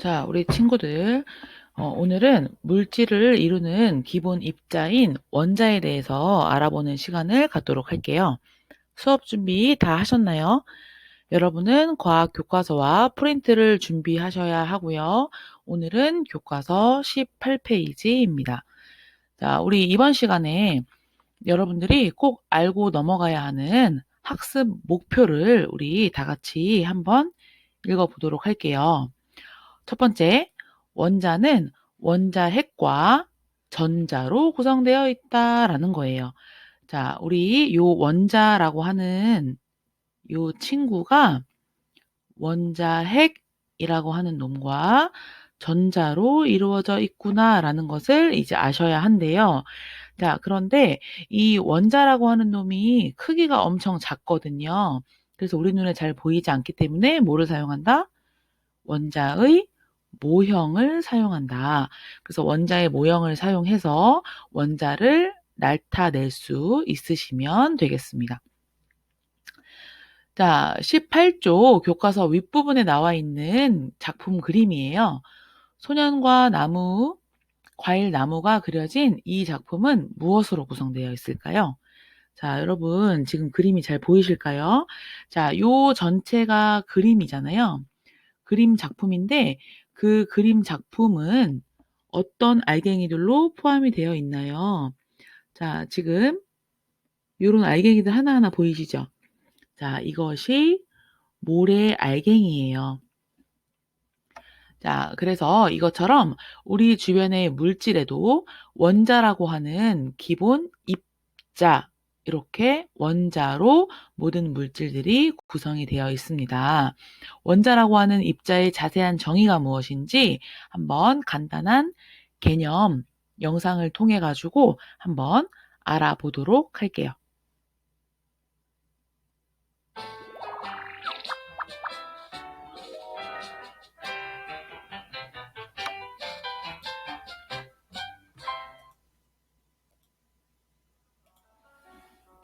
자, 우리 친구들, 오늘은 물질을 이루는 기본 입자인 원자에 대해서 알아보는 시간을 갖도록 할게요. 수업 준비 다 하셨나요? 여러분은 과학 교과서와 프린트를 준비하셔야 하고요. 오늘은 교과서 18페이지입니다. 자, 우리 이번 시간에 여러분들이 꼭 알고 넘어가야 하는 학습 목표를 우리 다 같이 한번 읽어보도록 할게요. 첫 번째, 원자는 원자핵과 전자로 구성되어 있다라는 거예요. 자, 우리 요 원자라고 하는 요 친구가 원자핵이라고 하는 놈과 전자로 이루어져 있구나라는 것을 이제 아셔야 한대요. 자, 그런데 이 원자라고 하는 놈이 크기가 엄청 작거든요. 그래서 우리 눈에 잘 보이지 않기 때문에 뭐를 사용한다? 원자의 모형을 사용한다. 그래서 원자의 모형을 사용해서 원자를 나타낼 수 있으시면 되겠습니다. 자, 18조 교과서 윗부분에 나와 있는 작품 그림이에요. 소년과 나무, 과일 나무가 그려진 이 작품은 무엇으로 구성되어 있을까요? 자, 여러분 지금 그림이 잘 보이실까요? 자, 요 전체가 그림이잖아요. 그림 작품인데 그 그림 작품은 어떤 알갱이들로 포함이 되어 있나요? 자, 지금 요런 알갱이들 하나하나 보이시죠? 자, 이것이 모래 알갱이에요. 자, 그래서 이것처럼 우리 주변의 물질에도 원자라고 하는 기본 입자, 이렇게 원자로 모든 물질들이 구성이 되어 있습니다. 원자라고 하는 입자의 자세한 정의가 무엇인지 한번 간단한 개념 영상을 통해 가지고 한번 알아보도록 할게요.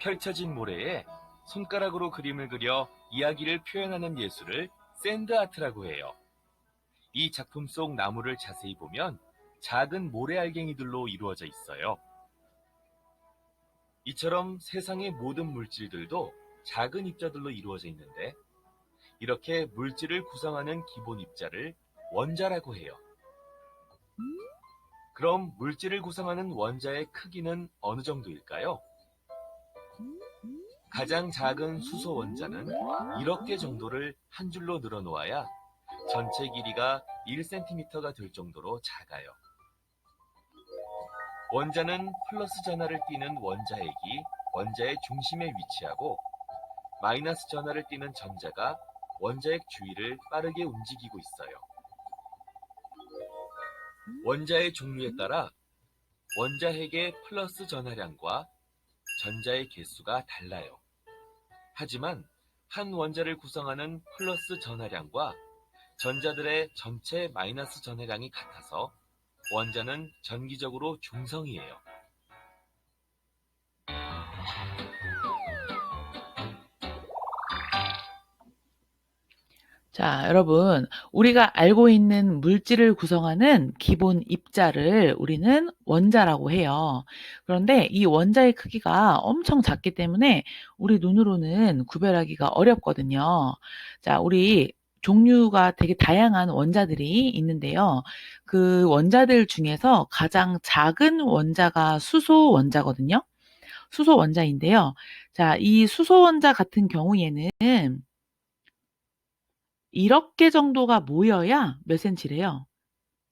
펼쳐진 모래에 손가락으로 그림을 그려 이야기를 표현하는 예술을 샌드아트라고 해요. 이 작품 속 나무를 자세히 보면 작은 모래 알갱이들로 이루어져 있어요. 이처럼 세상의 모든 물질들도 작은 입자들로 이루어져 있는데, 이렇게 물질을 구성하는 기본 입자를 원자라고 해요. 그럼 물질을 구성하는 원자의 크기는 어느 정도일까요? 가장 작은 수소 원자는 1억 개 정도를 한 줄로 늘어놓아야 전체 길이가 1cm가 될 정도로 작아요. 원자는 플러스 전하를 띠는 원자핵이 원자의 중심에 위치하고, 마이너스 전하를 띠는 전자가 원자핵 주위를 빠르게 움직이고 있어요. 원자의 종류에 따라 원자핵의 플러스 전하량과 전자의 개수가 달라요. 하지만 한 원자를 구성하는 플러스 전하량과 전자들의 전체 마이너스 전하량이 같아서 원자는 전기적으로 중성이에요. 자, 여러분, 우리가 알고 있는 물질을 구성하는 기본 입자를 우리는 원자라고 해요. 그런데 이 원자의 크기가 엄청 작기 때문에 우리 눈으로는 구별하기가 어렵거든요. 자, 우리 종류가 되게 다양한 원자들이 있는데요. 그 원자들 중에서 가장 작은 원자가 수소 원자거든요. 수소 원자인데요. 자, 이 수소 원자 같은 경우에는 1억 개 정도가 모여야 몇 센치래요?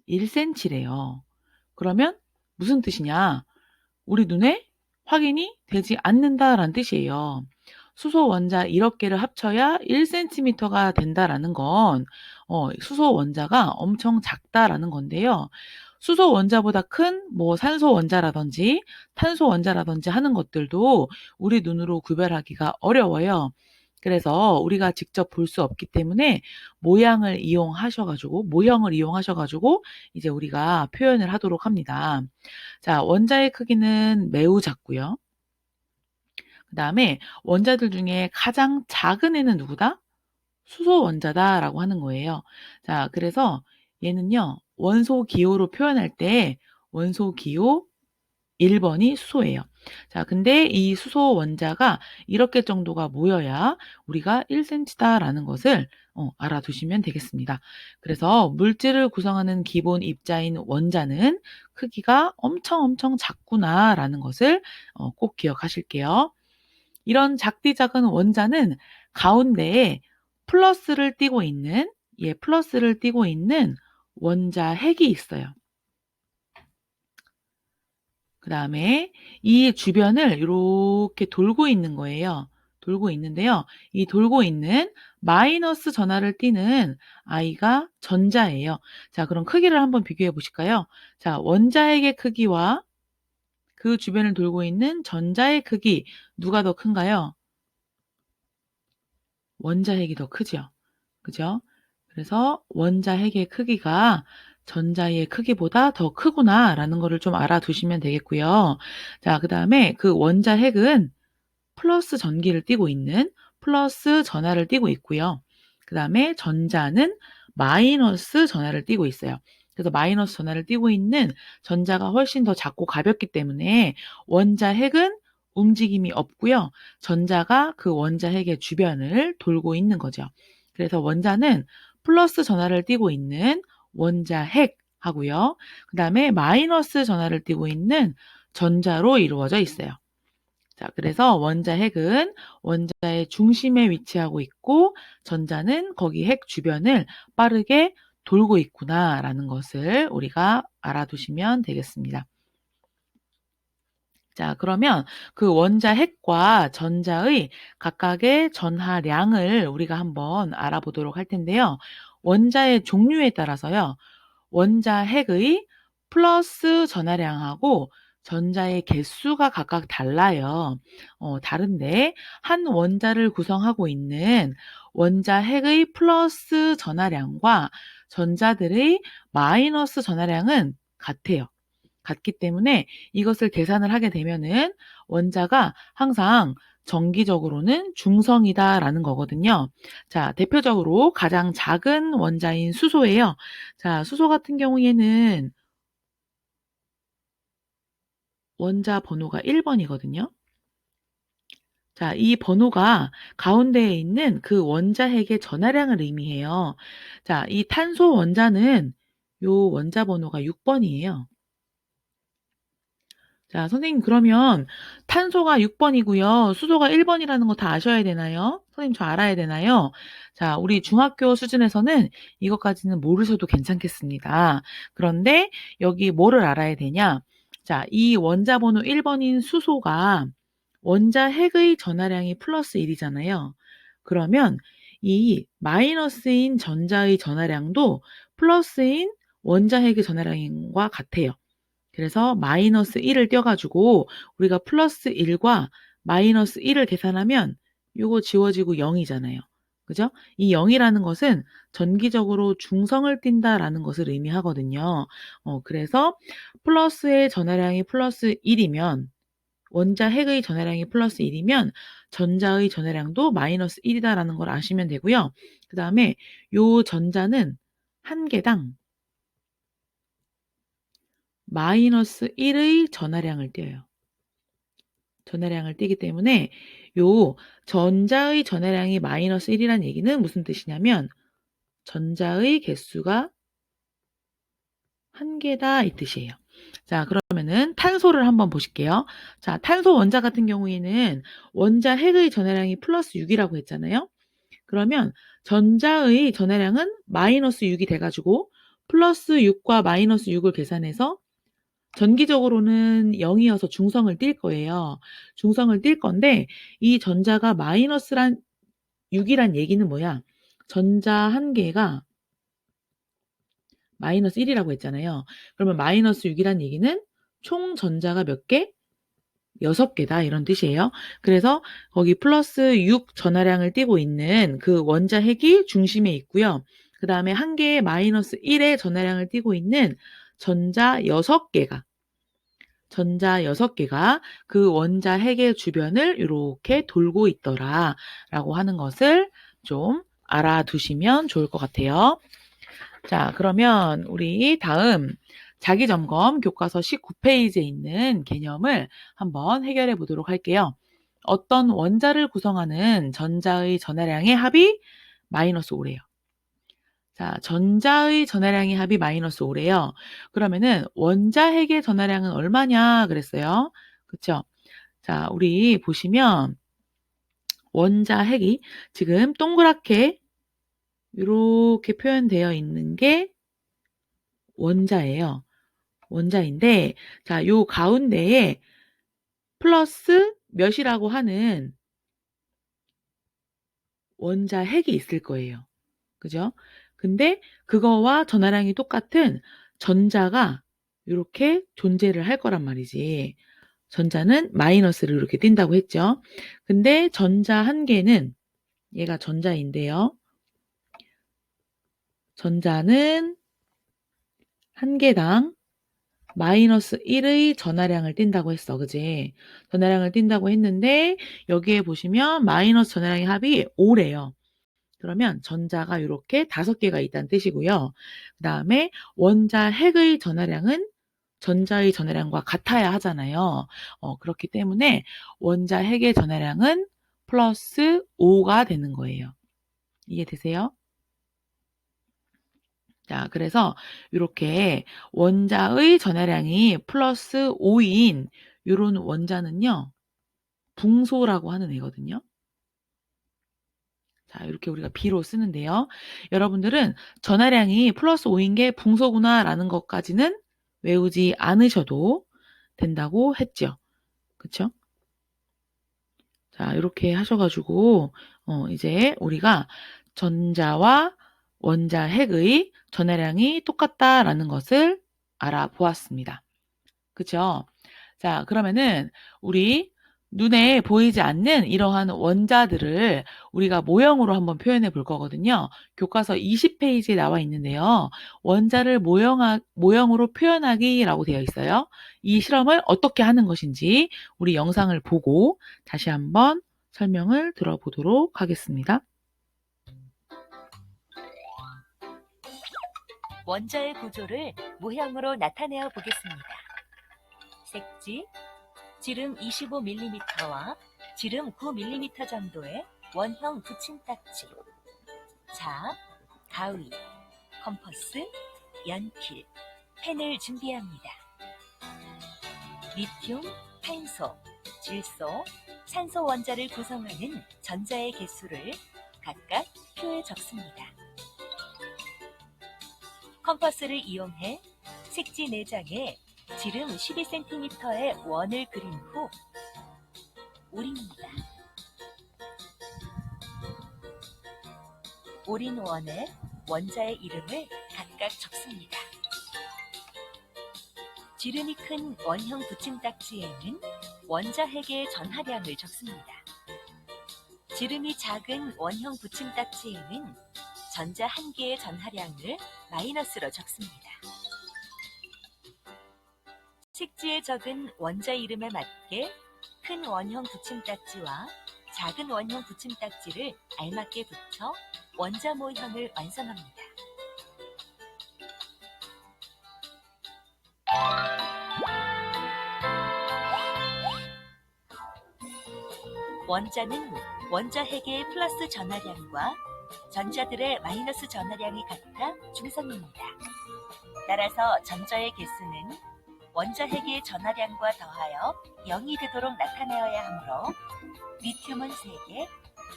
1cm래요. 그러면 무슨 뜻이냐? 우리 눈에 확인이 되지 않는다라는 뜻이에요. 수소 원자 1억 개를 합쳐야 1cm가 된다라는 건 수소 원자가 엄청 작다라는 건데요. 수소 원자보다 큰 뭐 산소 원자라든지 탄소 원자라든지 하는 것들도 우리 눈으로 구별하기가 어려워요. 그래서 우리가 직접 볼 수 없기 때문에 모형을 이용하셔 가지고 이제 우리가 표현을 하도록 합니다. 자, 원자의 크기는 매우 작고요. 그다음에 원자들 중에 가장 작은 애는 누구다? 수소 원자다라고 하는 거예요. 자, 그래서 얘는요, 원소 기호로 표현할 때 원소 기호 1번이 수소예요. 자, 근데 이 수소 원자가 이렇게 정도가 모여야 우리가 1cm다라는 것을 알아두시면 되겠습니다. 그래서 물질을 구성하는 기본 입자인 원자는 크기가 엄청 작구나라는 것을 꼭 기억하실게요. 이런 작디 작은 원자는 가운데에 플러스를 띄고 있는 원자 핵이 있어요. 그 다음에 이 주변을 이렇게 돌고 있는 거예요. 돌고 있는데요. 이 돌고 있는 마이너스 전하를 띠는 아이가 전자예요. 자, 그럼 크기를 한번 비교해 보실까요? 자, 원자핵의 크기와 그 주변을 돌고 있는 전자의 크기, 누가 더 큰가요? 원자핵이 더 크죠. 그죠? 그래서 원자핵의 크기가 전자의 크기보다 더 크구나라는 거를 좀 알아두시면 되겠고요. 자, 그 다음에 그 원자핵은 플러스 전기를 띠고 있는 플러스 전하를 띠고 있고요. 그 다음에 전자는 마이너스 전하를 띠고 있어요. 그래서 마이너스 전하를 띠고 있는 전자가 훨씬 더 작고 가볍기 때문에 원자핵은 움직임이 없고요. 전자가 그 원자핵의 주변을 돌고 있는 거죠. 그래서 원자는 플러스 전하를 띠고 있는 원자핵하고요. 그 다음에 마이너스 전하를 띠고 있는 전자로 이루어져 있어요. 자, 그래서 원자핵은 원자의 중심에 위치하고 있고 전자는 거기 핵 주변을 빠르게 돌고 있구나라는 것을 우리가 알아두시면 되겠습니다. 자, 그러면 그 원자핵과 전자의 각각의 전하량을 우리가 한번 알아보도록 할 텐데요. 원자의 종류에 따라서요. 원자핵의 플러스 전하량하고 전자의 개수가 각각 달라요. 다른데 한 원자를 구성하고 있는 원자핵의 플러스 전하량과 전자들의 마이너스 전하량은 같아요. 같기 때문에 이것을 계산을 하게 되면은 원자가 항상 정기적으로는 중성이다라는 거거든요. 자, 대표적으로 가장 작은 원자인 수소예요. 자, 수소 같은 경우에는 원자 번호가 1번이거든요. 자, 이 번호가 가운데에 있는 그 원자핵의 전하량을 의미해요. 자, 이 탄소 원자는 요 원자 번호가 6번이에요. 자, 선생님, 그러면 탄소가 6번이고요. 수소가 1번이라는 거 다 아셔야 되나요? 선생님, 저 알아야 되나요? 자, 우리 중학교 수준에서는 이것까지는 모르셔도 괜찮겠습니다. 그런데 여기 뭐를 알아야 되냐? 자, 이 원자 번호 1번인 수소가 원자 핵의 전하량이 플러스 1이잖아요. 그러면 이 마이너스인 전자의 전하량도 플러스인 원자 핵의 전하량과 같아요. 그래서 마이너스 1을 떼어가지고 우리가 플러스 1과 마이너스 1을 계산하면 이거 지워지고 0이잖아요. 그죠? 이 0이라는 것은 전기적으로 중성을 띈다라는 것을 의미하거든요. 그래서 플러스의 전하량이 플러스 1이면 원자 핵의 전하량이 플러스 1이면 전자의 전하량도 마이너스 1이다라는 걸 아시면 되고요. 그 다음에 요 전자는 한 개당 마이너스 1의 전하량을 떼어요. 전하량을 떼기 때문에 요 전자의 전하량이 마이너스 1이라는 얘기는 무슨 뜻이냐면 전자의 개수가 한 개다 이 뜻이에요. 자, 그러면은 탄소를 한번 보실게요. 자, 탄소 원자 같은 경우에는 원자 핵의 전하량이 플러스 6이라고 했잖아요. 그러면 전자의 전하량은 마이너스 6이 돼가지고 플러스 6과 마이너스 6을 계산해서 전기적으로는 0이어서 중성을 띌 거예요. 중성을 띌 건데 이 전자가 마이너스란 6이란 얘기는 뭐야? 전자 한 개가 마이너스 1이라고 했잖아요. 그러면 마이너스 6이란 얘기는 총 전자가 몇 개? 6개다 이런 뜻이에요. 그래서 거기 플러스 6 전하량을 띠고 있는 그 원자 핵이 중심에 있고요. 그 다음에 한 개의 마이너스 1의 전하량을 띠고 있는 전자 6개가 그 원자 핵의 주변을 이렇게 돌고 있더라 라고 하는 것을 좀 알아두시면 좋을 것 같아요. 자, 그러면 우리 다음 자기점검 교과서 19페이지에 있는 개념을 한번 해결해 보도록 할게요. 어떤 원자를 구성하는 전자의 전하량의 합이 마이너스 5래요. 자, 전자의 전하량의 합이 마이너스 5래요. 그러면은 원자핵의 전하량은 얼마냐 그랬어요. 그쵸? 자, 우리 보시면 원자핵이 지금 동그랗게 이렇게 표현되어 있는 게 원자예요. 원자인데, 자, 요 가운데에 플러스 몇이라고 하는 원자핵이 있을 거예요. 그죠? 근데 그거와 전하량이 똑같은 전자가 이렇게 존재를 할 거란 말이지. 전자는 마이너스를 이렇게 띈다고 했죠. 근데 전자 한 개는 얘가 전자인데요. 전자는 한 개당 마이너스 1의 전하량을 띈다고 했어. 그지? 전하량을 띈다고 했는데 여기에 보시면 마이너스 전하량의 합이 5래요. 그러면 전자가 이렇게 5개가 있다는 뜻이고요. 그 다음에 원자핵의 전하량은 전자의 전하량과 같아야 하잖아요. 그렇기 때문에 원자핵의 전하량은 플러스 5가 되는 거예요. 이해되세요? 자, 그래서 이렇게 원자의 전하량이 플러스 5인 이런 원자는요, 붕소라고 하는 애거든요. 자, 이렇게 우리가 B로 쓰는데요. 여러분들은 전하량이 플러스 5인 게 붕소구나라는 것까지는 외우지 않으셔도 된다고 했죠. 그쵸? 자, 이렇게 하셔가지고, 이제 우리가 전자와 원자핵의 전하량이 똑같다라는 것을 알아보았습니다. 그쵸? 자, 그러면은 우리 눈에 보이지 않는 이러한 원자들을 우리가 모형으로 한번 표현해 볼 거거든요. 교과서 20페이지에 나와 있는데요. 원자를 모형으로 표현하기라고 되어 있어요. 이 실험을 어떻게 하는 것인지 우리 영상을 보고 다시 한번 설명을 들어보도록 하겠습니다. 원자의 구조를 모형으로 나타내어 보겠습니다. 색지, 지름 25mm와 지름 9mm 정도의 원형 붙임딱지, 자, 가위, 컴퍼스, 연필, 펜을 준비합니다. 리튬, 탄소, 질소, 산소 원자를 구성하는 전자의 개수를 각각 표에 적습니다. 컴퍼스를 이용해 색지 4장에 지름 12cm의 원을 그린 후 오립니다. 오린 원에 원자의 이름을 각각 적습니다. 지름이 큰 원형 붙임딱지에는 원자핵의 전하량을 적습니다. 지름이 작은 원형 붙임딱지에는 전자 한 개의 전하량을 마이너스로 적습니다. 색지에 적은 원자 이름에 맞게 큰 원형 붙임딱지와 작은 원형 붙임딱지를 알맞게 붙여 원자 모형을 완성합니다. 원자는 원자핵의 플러스 전하량과 전자들의 마이너스 전하량이 같아 중성입니다. 따라서 전자의 개수는 원자핵의 전하량과 더하여 0이 되도록 나타내어야 하므로 리튬은 3개,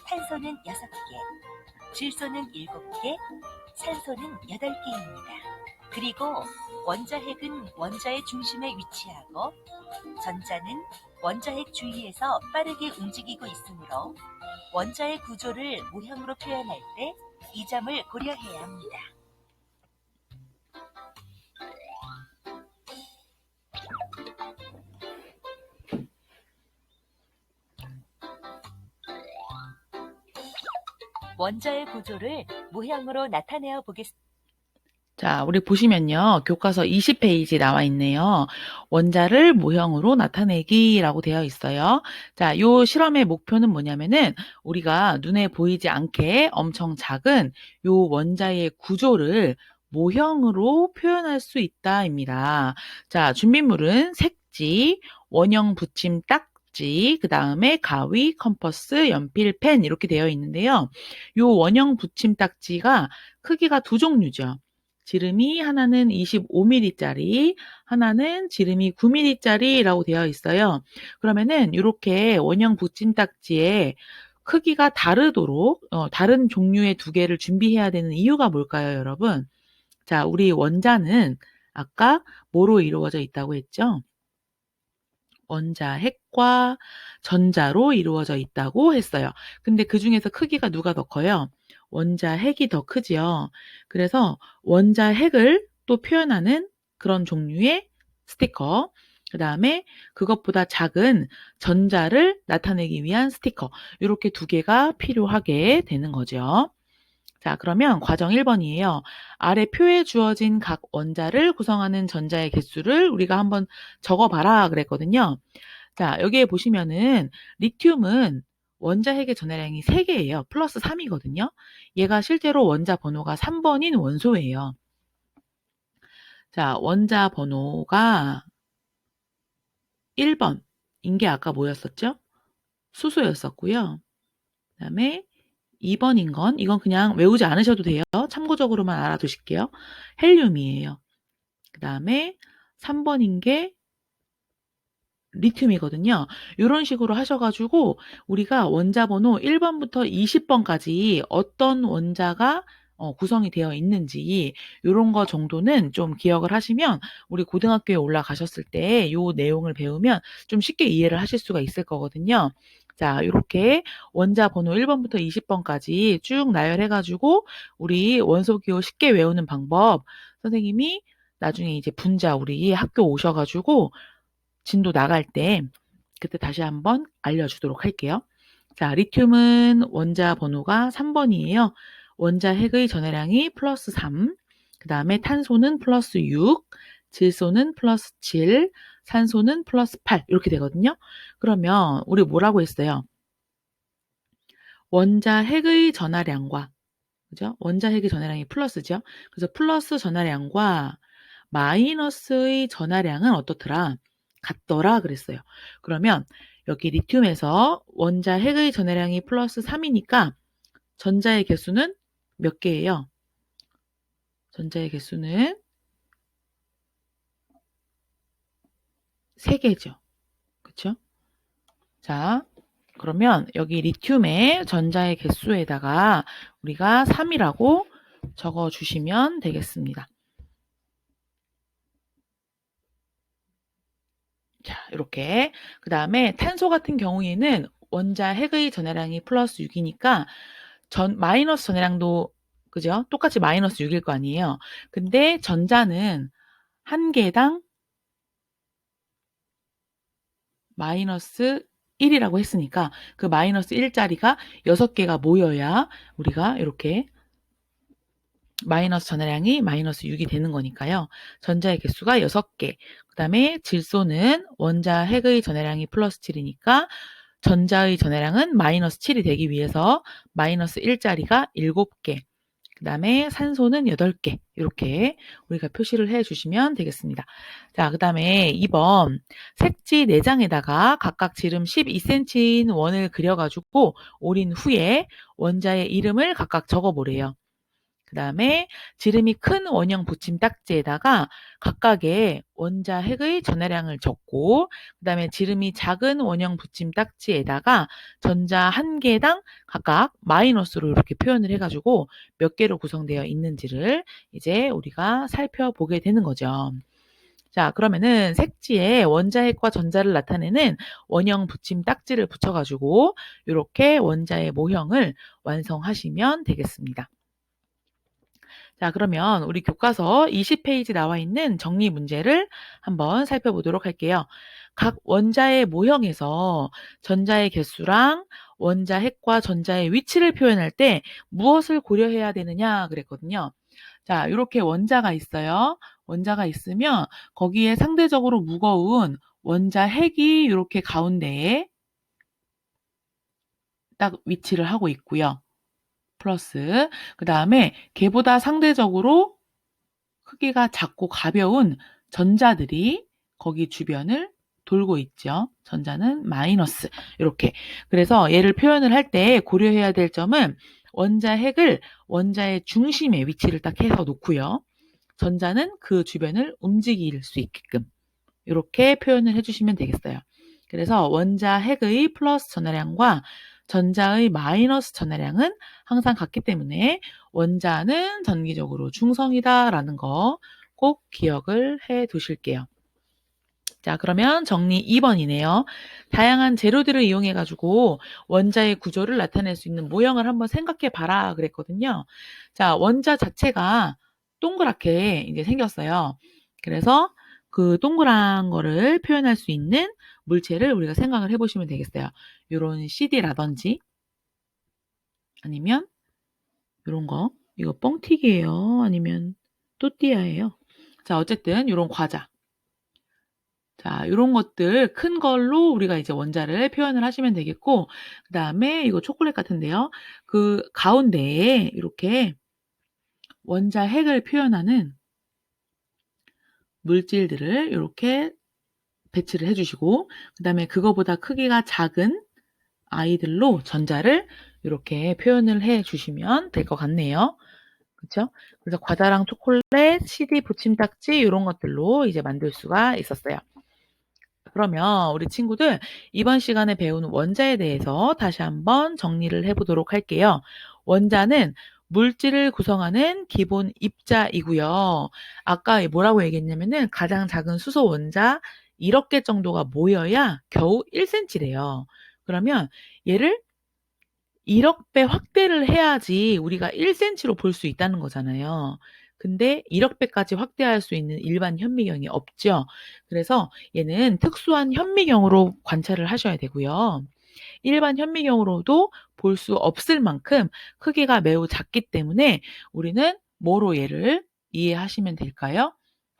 탄소는 6개, 질소는 7개, 산소는 8개입니다. 그리고 원자핵은 원자의 중심에 위치하고 전자는 원자핵 주위에서 빠르게 움직이고 있으므로 원자의 구조를 모형으로 표현할 때 이 점을 고려해야 합니다. 원자의 구조를 모형으로 나타내어 보겠습니다. 자, 우리 보시면요. 교과서 20페이지 나와 있네요. 원자를 모형으로 나타내기라고 되어 있어요. 자, 요 실험의 목표는 뭐냐면은 우리가 눈에 보이지 않게 엄청 작은 요 원자의 구조를 모형으로 표현할 수 있다입니다. 자, 준비물은 색지, 원형 붙임 딱지, 그 다음에 가위, 컴퍼스, 연필, 펜 이렇게 되어 있는데요. 요 원형 붙임 딱지가 크기가 두 종류죠. 지름이 하나는 25mm짜리, 하나는 지름이 9mm짜리라고 되어 있어요. 그러면은 이렇게 원형 붙임 딱지에 크기가 다르도록 다른 종류의 두 개를 준비해야 되는 이유가 뭘까요, 여러분? 자, 우리 원자는 아까 뭐로 이루어져 있다고 했죠? 원자 핵과 전자로 이루어져 있다고 했어요. 근데 그 중에서 크기가 누가 더 커요? 원자 핵이 더 크지요. 그래서 원자 핵을 또 표현하는 그런 종류의 스티커, 그 다음에 그것보다 작은 전자를 나타내기 위한 스티커, 이렇게 두 개가 필요하게 되는 거죠. 자, 그러면 과정 1번이에요. 아래 표에 주어진 각 원자를 구성하는 전자의 개수를 우리가 한번 적어봐라 그랬거든요. 자, 여기에 보시면은 리튬은 원자 핵의 전해량이 3개예요. 플러스 3이거든요. 얘가 실제로 원자 번호가 3번인 원소예요. 자, 원자 번호가 1번인 게 아까 뭐였었죠? 수소였었고요. 그 다음에 2번인 건 이건 그냥 외우지 않으셔도 돼요. 참고적으로만 알아두실게요. 헬륨이에요. 그 다음에 3번인 게 리튬이거든요. 이런 식으로 하셔가지고 우리가 원자 번호 1번부터 20번까지 어떤 원자가 구성이 되어 있는지 이런 거 정도는 좀 기억을 하시면 우리 고등학교에 올라가셨을 때 이 내용을 배우면 좀 쉽게 이해를 하실 수가 있을 거거든요. 자, 이렇게 원자 번호 1번부터 20번까지 쭉 나열해가지고 우리 원소기호 쉽게 외우는 방법 선생님이 나중에 이제 분자 우리 학교 오셔가지고 진도 나갈 때 그때 다시 한번 알려주도록 할게요. 자, 리튬은 원자 번호가 3번이에요. 원자 핵의 전해량이 플러스 3, 그 다음에 탄소는 플러스 6, 질소는 플러스 7, 산소는 플러스 8 이렇게 되거든요. 그러면 우리 뭐라고 했어요? 원자 핵의 전하량과 그죠? 원자 핵의 전하량이 플러스죠. 그래서 플러스 전하량과 마이너스의 전하량은 어떻더라? 같더라 그랬어요. 그러면 여기 리튬에서 원자 핵의 전하량이 플러스 3이니까 전자의 개수는 몇 개예요? 전자의 개수는 3개죠. 그쵸? 자, 그러면 여기 리튬의 전자의 개수에다가 우리가 3이라고 적어주시면 되겠습니다. 자, 이렇게. 그 다음에 탄소 같은 경우에는 원자 핵의 전해량이 플러스 6이니까 마이너스 전해량도 그죠? 똑같이 마이너스 6일 거 아니에요. 근데 전자는 한 개당 마이너스 1이라고 했으니까 그 마이너스 1짜리가 6개가 모여야 우리가 이렇게 마이너스 전하량이 마이너스 6이 되는 거니까요. 전자의 개수가 6개. 그 다음에 질소는 원자 핵의 전하량이 플러스 7이니까 전자의 전하량은 마이너스 7이 되기 위해서 마이너스 1짜리가 7개. 그 다음에 산소는 8개. 이렇게 우리가 표시를 해 주시면 되겠습니다. 자, 그 다음에 2번 색지 4장에다가 각각 지름 12cm인 원을 그려가지고 오린 후에 원자의 이름을 각각 적어보래요. 그 다음에 지름이 큰 원형 붙임 딱지에다가 각각의 원자 핵의 전하량을 적고 그 다음에 지름이 작은 원형 붙임 딱지에다가 전자 한 개당 각각 마이너스로 이렇게 표현을 해가지고 몇 개로 구성되어 있는지를 이제 우리가 살펴보게 되는 거죠. 자, 그러면은 색지에 원자 핵과 전자를 나타내는 원형 붙임 딱지를 붙여가지고 이렇게 원자의 모형을 완성하시면 되겠습니다. 자, 그러면 우리 교과서 20페이지 나와 있는 정리 문제를 한번 살펴보도록 할게요. 각 원자의 모형에서 전자의 개수랑 원자 핵과 전자의 위치를 표현할 때 무엇을 고려해야 되느냐 그랬거든요. 자, 이렇게 원자가 있어요. 원자가 있으면 거기에 상대적으로 무거운 원자 핵이 이렇게 가운데에 딱 위치를 하고 있고요. 플러스 그 다음에 걔보다 상대적으로 크기가 작고 가벼운 전자들이 거기 주변을 돌고 있죠. 전자는 마이너스 이렇게. 그래서 얘를 표현을 할 때 고려해야 될 점은 원자 핵을 원자의 중심에 위치를 딱 해서 놓고요. 전자는 그 주변을 움직일 수 있게끔 이렇게 표현을 해주시면 되겠어요. 그래서 원자 핵의 플러스 전하량과 전자의 마이너스 전하량은 항상 같기 때문에 원자는 전기적으로 중성이다라는 거 꼭 기억을 해 두실게요. 자, 그러면 정리 2번이네요. 다양한 재료들을 이용해가지고 원자의 구조를 나타낼 수 있는 모형을 한번 생각해 봐라 그랬거든요. 자, 원자 자체가 동그랗게 이제 생겼어요. 그래서 그 동그란 거를 표현할 수 있는 물체를 우리가 생각을 해보시면 되겠어요. 요런 CD라든지 아니면 요런 거, 이거 뻥튀기예요. 아니면 또띠아예요. 자, 어쨌든 요런 과자. 자, 요런 것들 큰 걸로 우리가 이제 원자를 표현을 하시면 되겠고, 그 다음에 이거 초콜릿 같은데요. 그 가운데에 이렇게 원자 핵을 표현하는 물질들을 이렇게 배치를 해주시고, 그 다음에 그거보다 크기가 작은 아이들로 전자를 이렇게 표현을 해 주시면 될 것 같네요. 그렇죠? 그래서 과자랑 초콜릿, CD 붙임딱지 이런 것들로 이제 만들 수가 있었어요. 그러면 우리 친구들 이번 시간에 배운 원자에 대해서 다시 한번 정리를 해보도록 할게요. 원자는 물질을 구성하는 기본 입자이고요. 아까 뭐라고 얘기했냐면은 가장 작은 수소 원자 1억 개 정도가 모여야 겨우 1cm래요. 그러면 얘를 1억 배 확대를 해야지 우리가 1cm로 볼 수 있다는 거잖아요. 근데 1억 배까지 확대할 수 있는 일반 현미경이 없죠. 그래서 얘는 특수한 현미경으로 관찰을 하셔야 되고요. 일반 현미경으로도 볼 수 없을 만큼 크기가 매우 작기 때문에 우리는 뭐로 얘를 이해하시면 될까요?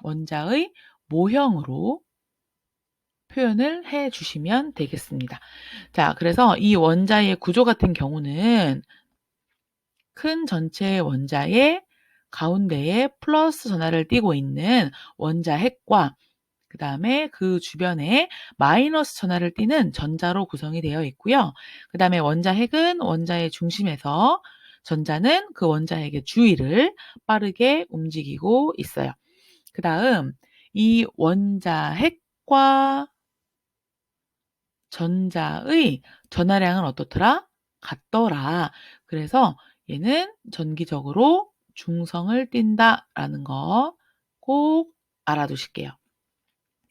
원자의 모형으로 표현을 해 주시면 되겠습니다. 자, 그래서 이 원자의 구조 같은 경우는 큰 전체 원자의 가운데에 플러스 전하를 띠고 있는 원자 핵과 그 다음에 그 주변에 마이너스 전하를 띠는 전자로 구성이 되어 있고요. 그 다음에 원자 핵은 원자의 중심에서 전자는 그 원자 핵의 주위를 빠르게 움직이고 있어요. 그 다음 이 원자 핵과 전자의 전하량은 어떻더라? 같더라. 그래서 얘는 전기적으로 중성을 띈다라는 거 꼭 알아두실게요.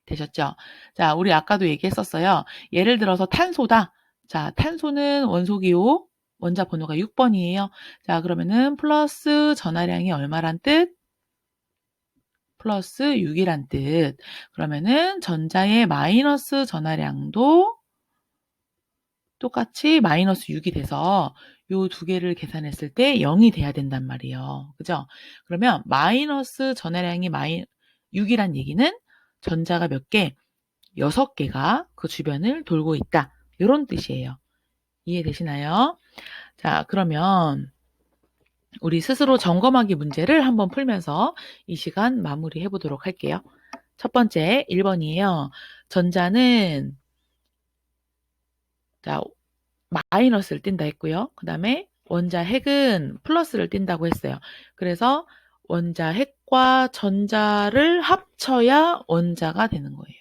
되셨죠? 자, 우리 아까도 얘기했었어요. 예를 들어서 탄소다. 자, 탄소는 원소기호, 원자 번호가 6번이에요. 자, 그러면은 플러스 전하량이 얼마란 뜻? 플러스 6이란 뜻. 그러면은 전자의 마이너스 전하량도 똑같이 마이너스 6이 돼서 요 두 개를 계산했을 때 0이 돼야 된단 말이에요. 그죠? 그러면 마이너스 전하량이 6이란 얘기는 전자가 몇 개? 6개가 그 주변을 돌고 있다. 이런 뜻이에요. 이해되시나요? 자, 그러면 우리 스스로 점검하기 문제를 한번 풀면서 이 시간 마무리해 보도록 할게요. 첫 번째 1번이에요. 전자는 자, 마이너스를 띈다 했고요. 그 다음에 원자 핵은 플러스를 띈다고 했어요. 그래서 원자 핵과 전자를 합쳐야 원자가 되는 거예요.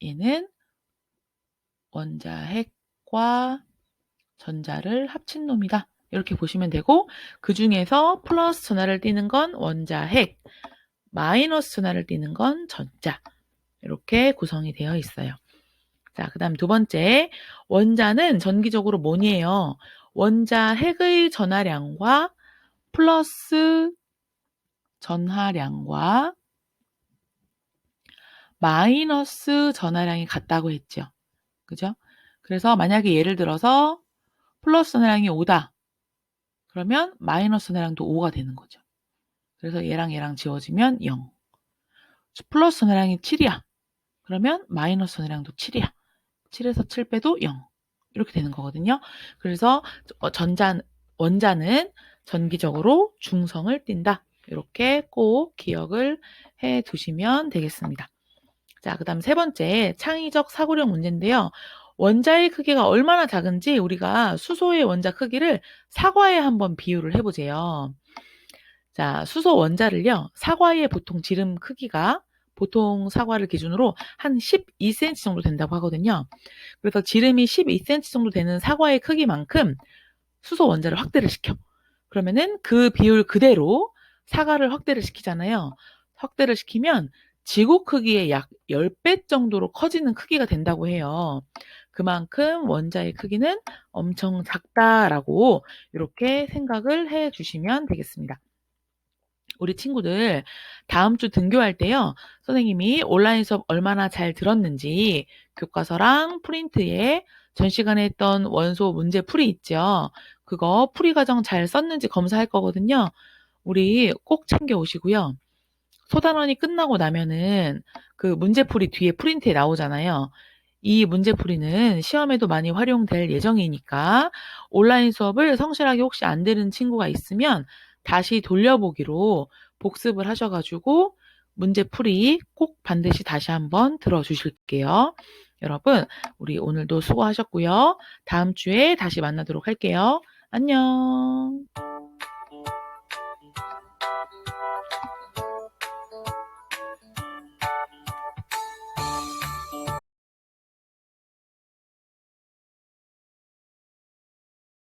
얘는 원자 핵과 전자를 합친 놈이다. 이렇게 보시면 되고 그 중에서 플러스 전하를 띠는 건 원자 핵, 마이너스 전하를 띠는 건 전자. 이렇게 구성이 되어 있어요. 자, 그 다음 두 번째, 원자는 전기적으로 뭐니에요? 원자 핵의 전하량과 플러스 전하량과 마이너스 전하량이 같다고 했죠. 그죠? 그래서 만약에 예를 들어서 플러스 전하량이 5다. 그러면 마이너스 전하량도 5가 되는 거죠. 그래서 얘랑 얘랑 지워지면 0. 플러스 전하량이 7이야. 그러면 마이너스 전하량도 7이야. 7에서 7 빼도 0. 이렇게 되는 거거든요. 그래서 원자는 전기적으로 중성을 띈다. 이렇게 꼭 기억을 해 두시면 되겠습니다. 자, 그 다음 세 번째, 창의적 사고력 문제인데요. 원자의 크기가 얼마나 작은지 우리가 수소의 원자 크기를 사과에 한번 비유를 해보세요. 자, 수소 원자를요, 사과의 보통 지름 크기가 보통 사과를 기준으로 한 12cm 정도 된다고 하거든요. 그래서 지름이 12cm 정도 되는 사과의 크기만큼 수소 원자를 확대를 시켜. 그러면은 그 비율 그대로 사과를 확대를 시키잖아요. 확대를 시키면 지구 크기의 약 10배 정도로 커지는 크기가 된다고 해요. 그만큼 원자의 크기는 엄청 작다라고 이렇게 생각을 해 주시면 되겠습니다. 우리 친구들 다음 주 등교할 때요. 선생님이 온라인 수업 얼마나 잘 들었는지 교과서랑 프린트에 전 시간에 했던 원소 문제 풀이 있죠. 그거 풀이 과정 잘 썼는지 검사할 거거든요. 우리 꼭 챙겨 오시고요. 소단원이 끝나고 나면은 그 문제풀이 뒤에 프린트에 나오잖아요. 이 문제풀이는 시험에도 많이 활용될 예정이니까 온라인 수업을 성실하게 혹시 안 들은 친구가 있으면 다시 돌려보기로 복습을 하셔가지고 문제풀이 꼭 반드시 다시 한번 들어주실게요. 여러분, 우리 오늘도 수고하셨고요. 다음 주에 다시 만나도록 할게요. 안녕.